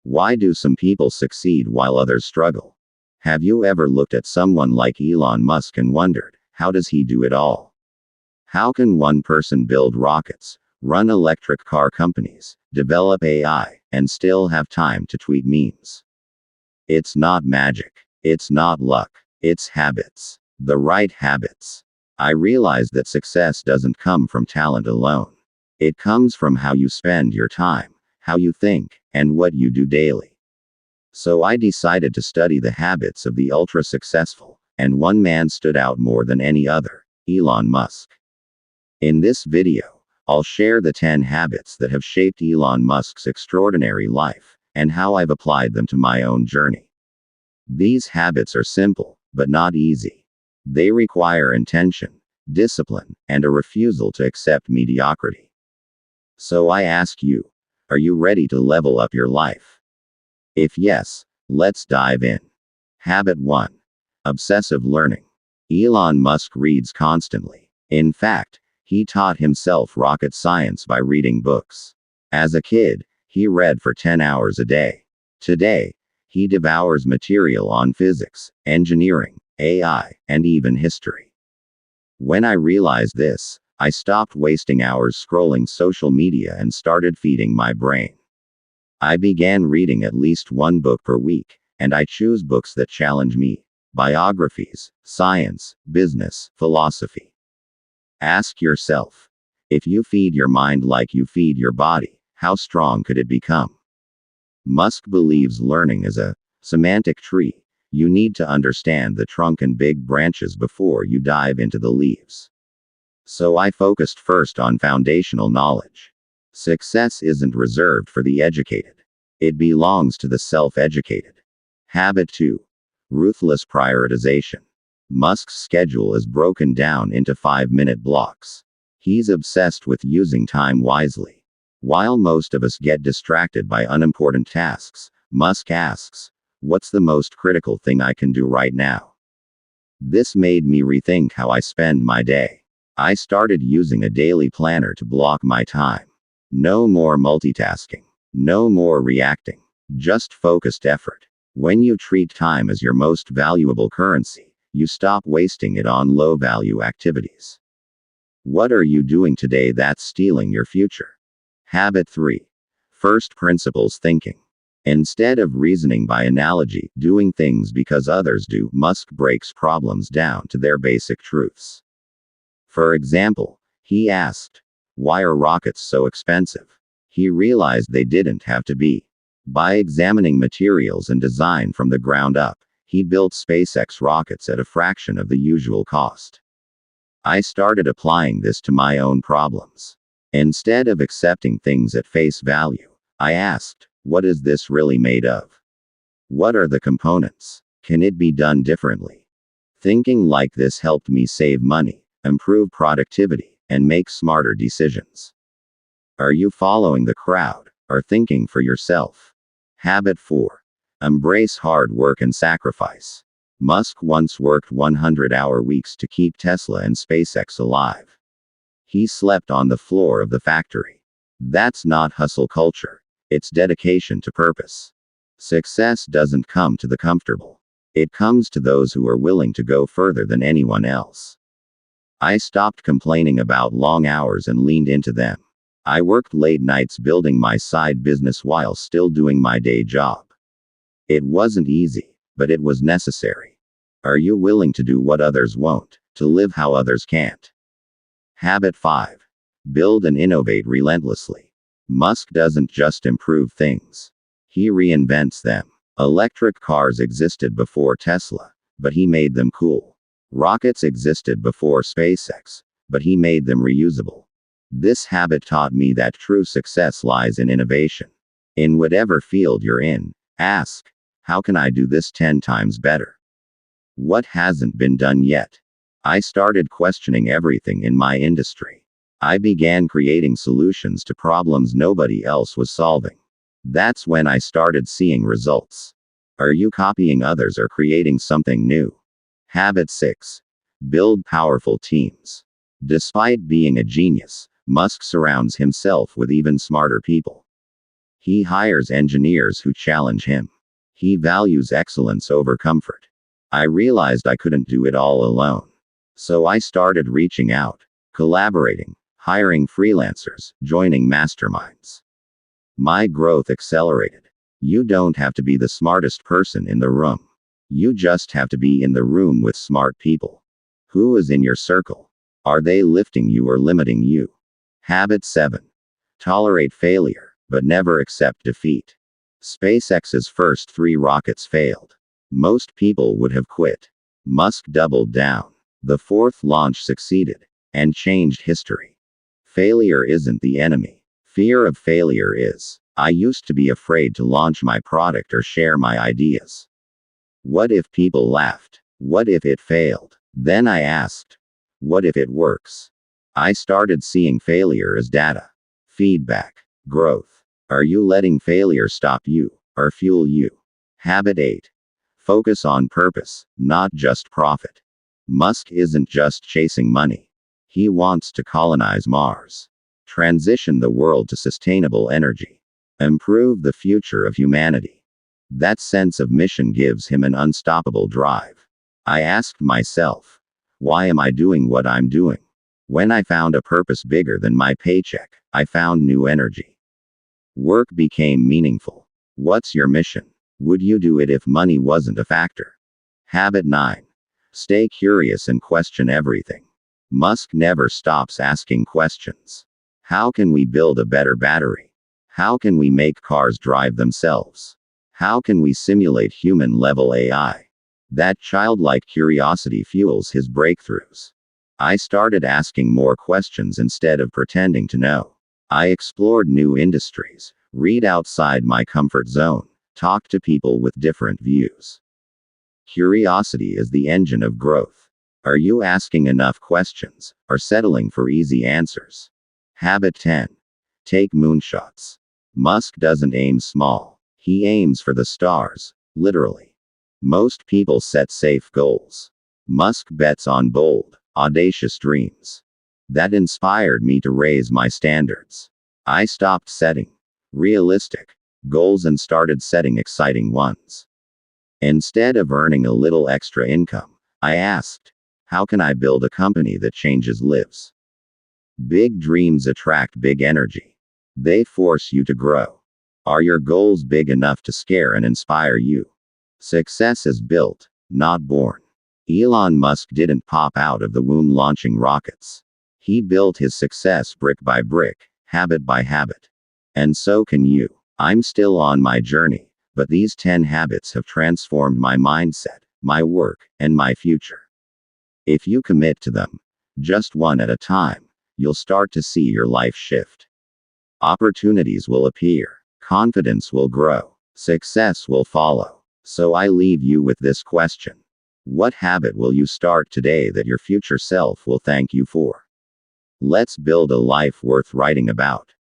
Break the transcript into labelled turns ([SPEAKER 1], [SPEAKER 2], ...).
[SPEAKER 1] Why do some people succeed while others struggle? Have you ever looked at someone like Elon Musk and wondered, how does he do it all? How can one person build rockets, run electric car companies, develop AI, and still have time to tweet memes? It's not magic. It's not luck. It's habits. The right habits. I realized that success doesn't come from talent alone. It comes from how you spend your time, how you think, and what you do daily. So I decided to study the habits of the ultra successful, and one man stood out more than any other: Elon Musk. In this video, I'll share the 10 habits that have shaped Elon Musk's extraordinary life, and how I've applied them to my own journey. These habits are simple, but not easy. They require intention, discipline, and a refusal to accept mediocrity. So I ask you, are you ready to level up your life? If yes, let's dive in. Habit 1. Obsessive learning. Elon Musk reads constantly. In fact, he taught himself rocket science by reading books. As a kid, he read for 10 hours a day. Today, he devours material on physics, engineering, AI, and even history. When I realized this, I stopped wasting hours scrolling social media and started feeding my brain. I began reading at least one book per week, and I choose books that challenge me: biographies, science, business, philosophy. Ask yourself, if you feed your mind like you feed your body, how strong could it become? Musk believes learning is a semantic tree. You need to understand the trunk and big branches before you dive into the leaves. So I focused first on foundational knowledge. Success isn't reserved for the educated. It belongs to the self-educated. Habit 2. Ruthless prioritization. Musk's schedule is broken down into 5-minute blocks. He's obsessed with using time wisely. While most of us get distracted by unimportant tasks, Musk asks, what's the most critical thing I can do right now? This made me rethink how I spend my day. I started using a daily planner to block my time. No more multitasking. No more reacting. Just focused effort. When you treat time as your most valuable currency, you stop wasting it on low-value activities. What are you doing today that's stealing your future? Habit 3. First principles thinking. Instead of reasoning by analogy, doing things because others do, Musk breaks problems down to their basic truths. For example, he asked, why are rockets so expensive? He realized they didn't have to be. By examining materials and design from the ground up, he built SpaceX rockets at a fraction of the usual cost. I started applying this to my own problems. Instead of accepting things at face value, I asked, what is this really made of? What are the components? Can it be done differently? Thinking like this helped me save money, improve productivity, and make smarter decisions. Are you following the crowd, or thinking for yourself? Habit 4. Embrace hard work and sacrifice. Musk once worked 100-hour weeks to keep Tesla and SpaceX alive. He slept on the floor of the factory. That's not hustle culture. It's dedication to purpose. Success doesn't come to the comfortable. It comes to those who are willing to go further than anyone else. I stopped complaining about long hours and leaned into them. I worked late nights building my side business while still doing my day job. It wasn't easy, but it was necessary. Are you willing to do what others won't, to live how others can't? Habit 5. Build and innovate relentlessly. Musk doesn't just improve things. He reinvents them. Electric cars existed before Tesla, but he made them cool. Rockets existed before SpaceX, but he made them reusable. This habit taught me that true success lies in innovation. In whatever field you're in, ask, how can I do this 10 times better? What hasn't been done yet? I started questioning everything in my industry. I began creating solutions to problems nobody else was solving. That's when I started seeing results. Are you copying others or creating something new? Habit 6. Build powerful teams. Despite being a genius, Musk surrounds himself with even smarter people. He hires engineers who challenge him. He values excellence over comfort. I realized I couldn't do it all alone. So I started reaching out, collaborating, hiring freelancers, joining masterminds. My growth accelerated. You don't have to be the smartest person in the room. You just have to be in the room with smart people. Who is in your circle? Are they lifting you or limiting you? Habit 7. Tolerate failure, but never accept defeat. SpaceX's first 3 rockets failed. Most people would have quit. Musk doubled down. The 4th launch succeeded and changed history. Failure isn't the enemy. Fear of failure is. I used to be afraid to launch my product or share my ideas. What if people laughed? What if it failed? Then I asked, what if it works? I started seeing failure as data, feedback, growth. Are you letting failure stop you or fuel you? Habit 8. Focus on purpose, not just profit. Musk isn't just chasing money. He wants to colonize Mars, transition the world to sustainable energy, improve the future of humanity. That sense of mission gives him an unstoppable drive. I asked myself, why am I doing what I'm doing? When I found a purpose bigger than my paycheck, I found new energy. Work became meaningful. What's your mission? Would you do it if money wasn't a factor? Habit 9. Stay curious and question everything. Musk never stops asking questions. How can we build a better battery? How can we make cars drive themselves? How can we simulate human-level AI? That childlike curiosity fuels his breakthroughs. I started asking more questions instead of pretending to know. I explored new industries, read outside my comfort zone, talk to people with different views. Curiosity is the engine of growth. Are you asking enough questions, or settling for easy answers? Habit 10. Take moonshots. Musk doesn't aim small. He aims for the stars, literally. Most people set safe goals. Musk bets on bold, audacious dreams. That inspired me to raise my standards. I stopped setting realistic goals and started setting exciting ones. Instead of earning a little extra income, I asked, how can I build a company that changes lives? Big dreams attract big energy. They force you to grow. Are your goals big enough to scare and inspire you? Success is built, not born. Elon Musk didn't pop out of the womb launching rockets. He built his success brick by brick, habit by habit. And so can you. I'm still on my journey, but these 10 habits have transformed my mindset, my work, and my future. If you commit to them, just one at a time, you'll start to see your life shift. Opportunities will appear. Confidence will grow. Success will follow. So I leave you with this question. What habit will you start today that your future self will thank you for? Let's build a life worth writing about.